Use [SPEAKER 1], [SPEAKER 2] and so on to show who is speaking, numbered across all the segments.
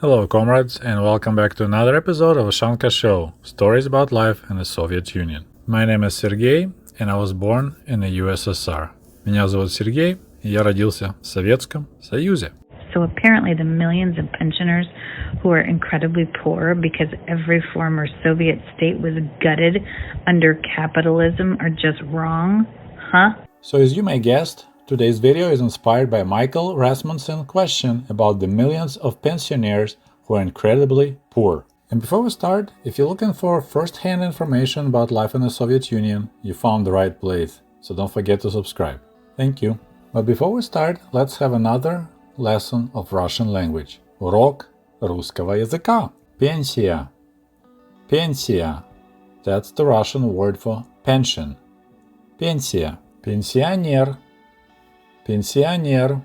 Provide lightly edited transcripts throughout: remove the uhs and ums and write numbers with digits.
[SPEAKER 1] Hello, comrades, and welcome back to another episode of Ushanka Show, stories about life in the Soviet Union. My name is Sergey, and I was born in the USSR. Меня зовут Сергей, и я родился в Советском Союзе.
[SPEAKER 2] So apparently the millions of pensioners who are incredibly poor because every former Soviet state was gutted under capitalism are just wrong, huh?
[SPEAKER 1] So as you may guess, today's video is inspired by Michael Rasmussen's question about the millions of pensioners who are incredibly poor. And before we start, if you're looking for first-hand information about life in the Soviet Union, you found the right place. So don't forget to subscribe. Thank you. But before we start, let's have another lesson of Russian language. Урок русского языка. Пенсия. Пенсия. That's the Russian word for pension. Пенсия. Пенсионер. Pensioner.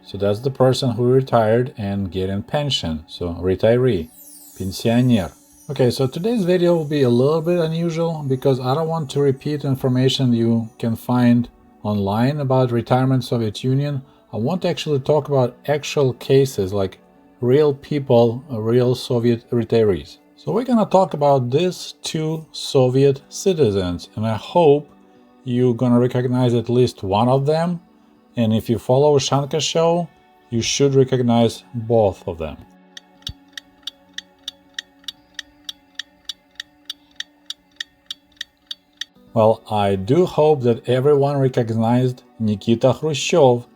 [SPEAKER 1] So that's the person who retired and getting pension. So retiree. Pensioner. Okay, so today's video will be a little bit unusual because I don't want to repeat information you can find online about retirement Soviet Union. I want to actually talk about actual cases, like real people, real Soviet retirees. So we're gonna talk about these two Soviet citizens, and I hope you're gonna recognize at least one of them. And if you follow Ushanka Show, you should recognize both of them. Well, I do hope that everyone recognized Nikita Khrushchev,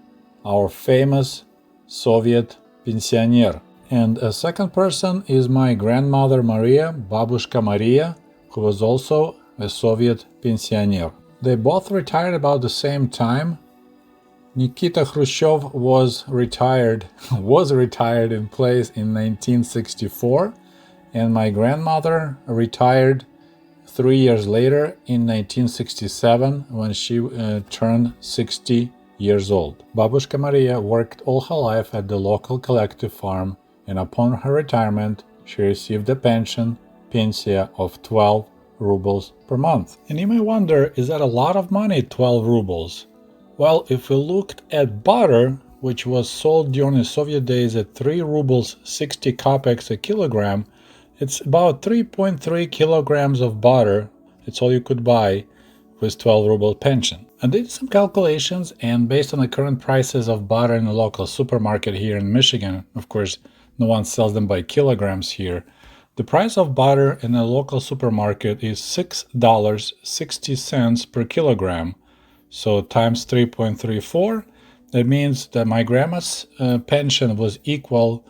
[SPEAKER 1] our famous Soviet pensioner. And a second person is my grandmother Maria, Babushka Maria, who was also a Soviet pensioner. They both retired about the same time. Nikita Khrushchev was retired in place in 1964, and my grandmother retired 3 years later in 1967 when she turned 60 years old. Babushka Maria worked all her life at the local collective farm, and upon her retirement, she received a pension, pensia, of 12 rubles per month. And you may wonder, is that a lot of money, 12 rubles? Well, if we looked at butter, which was sold during the Soviet days at 3 rubles 60 kopecks a kilogram, it's about 3.3 kilograms of butter. It's all you could buy with 12 ruble pension. I did some calculations, and based on the current prices of butter in the local supermarket here in Michigan, of course, no one sells them by kilograms here, the price of butter in a local supermarket is $6.60 per kilogram. So times 3.34, that means that my grandma's pension was equal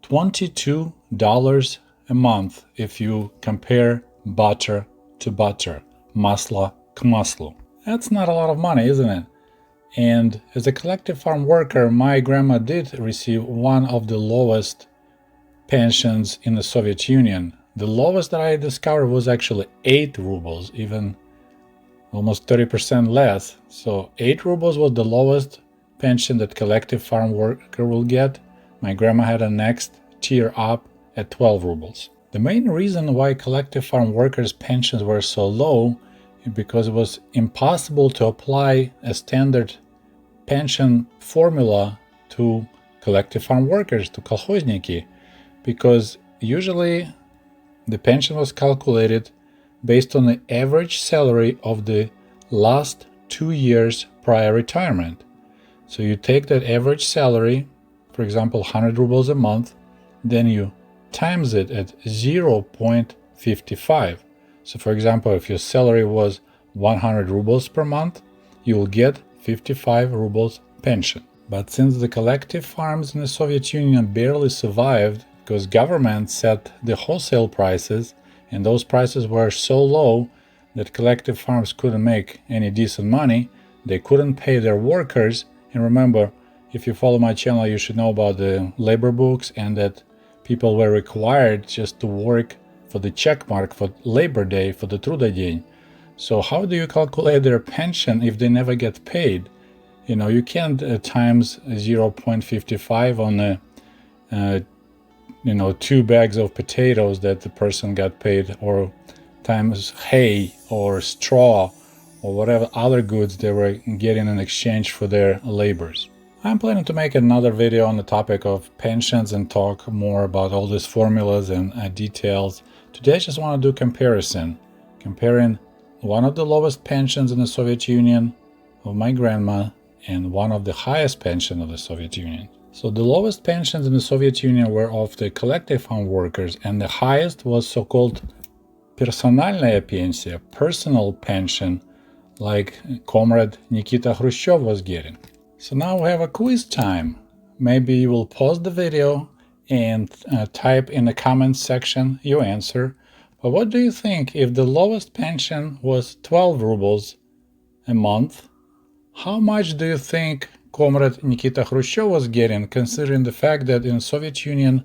[SPEAKER 1] $22 a month if you compare butter to butter, maslo к маслу. That's not a lot of money, isn't it? And as a collective farm worker, my grandma did receive one of the lowest pensions in the Soviet Union. The lowest that I discovered was actually 8 rubles, even almost 30% less. So 8 rubles was the lowest pension that collective farm worker will get. My grandma had a next tier up at 12 rubles. The main reason why collective farm workers' pensions were so low is because it was impossible to apply a standard pension formula to collective farm workers, to kolkhozniki, because usually the pension was calculated based on the average salary of the last 2 years prior retirement. So you take that average salary, for example, 100 rubles a month, then you times it at 0.55. So for example, if your salary was 100 rubles per month, you will get 55 rubles pension. But since the collective farms in the Soviet Union barely survived because government set the wholesale prices, and those prices were so low that collective farms couldn't make any decent money, they couldn't pay their workers. And remember, if you follow my channel, you should know about the labor books and that people were required just to work for the check mark for Labor Day, for the Truda Dень. So how do you calculate their pension if they never get paid? You know, you can't times 0.55 on the 2 bags of potatoes that the person got paid, or times hay or straw or whatever other goods they were getting in exchange for their labors. I'm planning to make another video on the topic of pensions and talk more about all these formulas and details. Today I just want to do comparison, comparing one of the lowest pensions in the Soviet Union of my grandma and one of the highest pension of the Soviet Union. So the lowest pensions in the Soviet Union were of the collective farm workers, and the highest was so-called персональная пенсия, personal pension, like Comrade Nikita Khrushchev was getting. So now we have a quiz time. Maybe you will pause the video and type in the comments section your answer. But what do you think if the lowest pension was 12 rubles a month? How much do you think Comrade Nikita Khrushchev was getting, considering the fact that in the Soviet Union,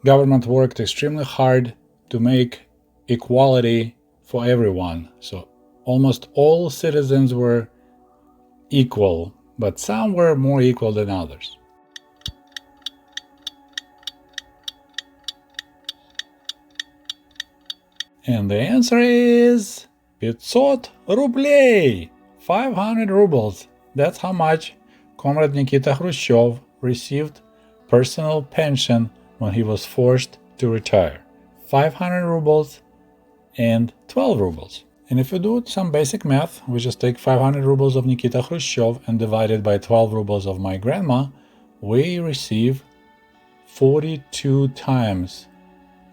[SPEAKER 1] government worked extremely hard to make equality for everyone. So almost all citizens were equal, but some were more equal than others. And the answer is 500 рублей, 500 rubles. That's how much Comrade Nikita Khrushchev received personal pension when he was forced to retire. 500 rubles and 12 rubles. And if you do some basic math, we just take 500 rubles of Nikita Khrushchev and divide it by 12 rubles of my grandma, we receive 42 times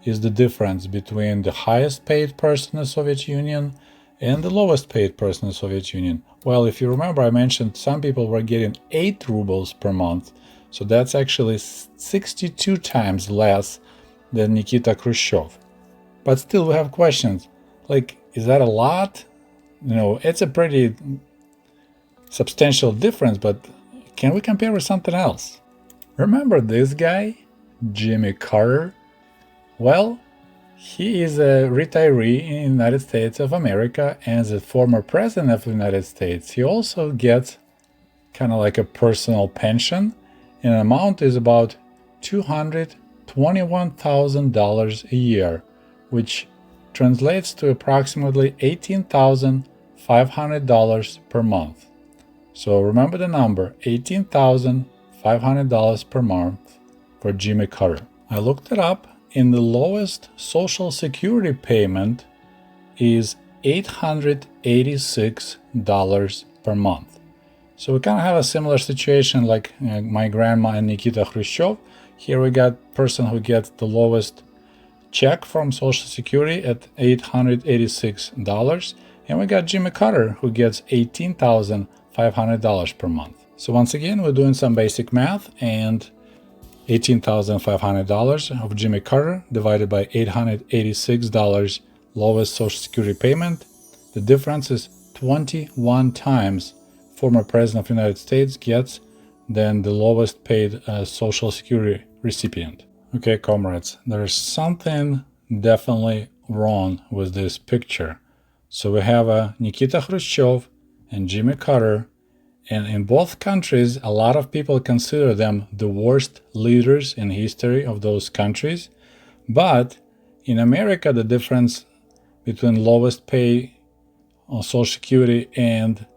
[SPEAKER 1] is the difference between the highest paid person in the Soviet Union and the lowest paid person in the Soviet Union. Well, if you remember, I mentioned some people were getting 8 rubles per month, so that's actually 62 times less than Nikita Khrushchev. But still we have questions, like, is that a lot? You know, it's a pretty substantial difference, but can we compare with something else? Remember this guy, Jimmy Carter? Well, he is a retiree in the United States of America, and as a former president of the United States, he also gets kind of like a personal pension, and the amount is about $221,000 a year, which translates to approximately $18,500 per month. So remember the number, $18,500 per month for Jimmy Carter. I looked it up, and the lowest Social Security payment is $886 per month. So we kind of have a similar situation like my grandma and Nikita Khrushchev. Here we got person who gets the lowest check from Social Security at $886, and we got Jimmy Carter who gets $18,500 per month. So once again, we're doing some basic math, and $18,500 of Jimmy Carter divided by $886 lowest Social Security payment. The difference is 21 times former President of the United States gets than the lowest paid Social Security recipient. Okay, comrades, there's something definitely wrong with this picture. So we have Nikita Khrushchev and Jimmy Carter, and in both countries, a lot of people consider them the worst leaders in history of those countries. But in America, the difference between lowest pay on Social Security and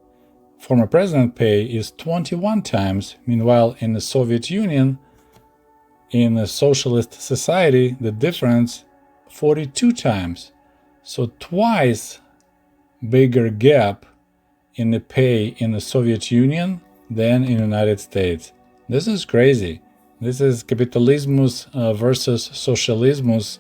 [SPEAKER 1] former president pay is 21 times. Meanwhile, in the Soviet Union, in a socialist society, the difference 42 times. So twice bigger gap in the pay in the Soviet Union than in the United States. This is crazy. This is capitalismus versus socialismus,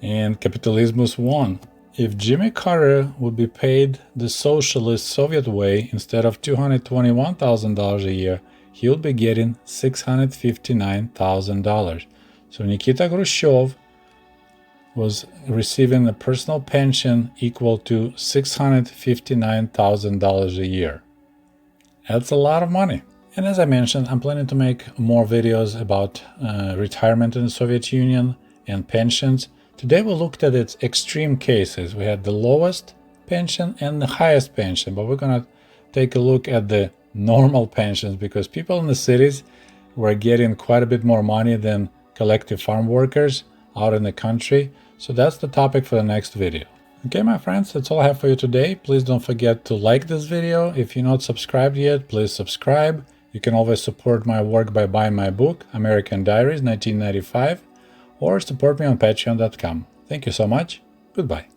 [SPEAKER 1] and capitalismus won. If Jimmy Carter would be paid the socialist Soviet way instead of $221,000 a year, he would be getting $659,000. So Nikita Khrushchev was receiving a personal pension equal to $659,000 a year. That's a lot of money. And as I mentioned, I'm planning to make more videos about retirement in the Soviet Union and pensions. Today we looked at its extreme cases. We had the lowest pension and the highest pension, but we're going to take a look at the normal pensions, because people in the cities were getting quite a bit more money than collective farm workers out in the country. So that's the topic for the next video. Okay, my friends, that's all I have for you today. Please don't forget to like this video. If you're not subscribed yet, please subscribe You can always support my work by buying my book, American Diaries 1995, or support me on patreon.com. Thank you so much. Goodbye.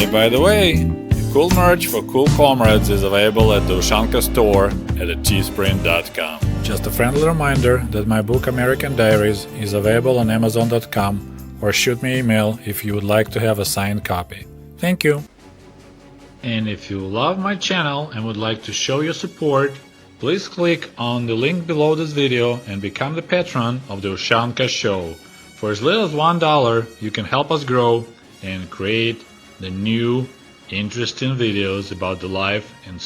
[SPEAKER 1] Hey, by the way, cool merch for cool comrades is available at the Ushanka store at teespring.com. Just a friendly reminder that my book American Diaries is available on amazon.com, or shoot me an email if you would like to have a signed copy. Thank you. And if you love my channel and would like to show your support, please click on the link below this video and become the patron of the Ushanka Show. For as little as $1, you can help us grow and create the new, interesting videos about the life and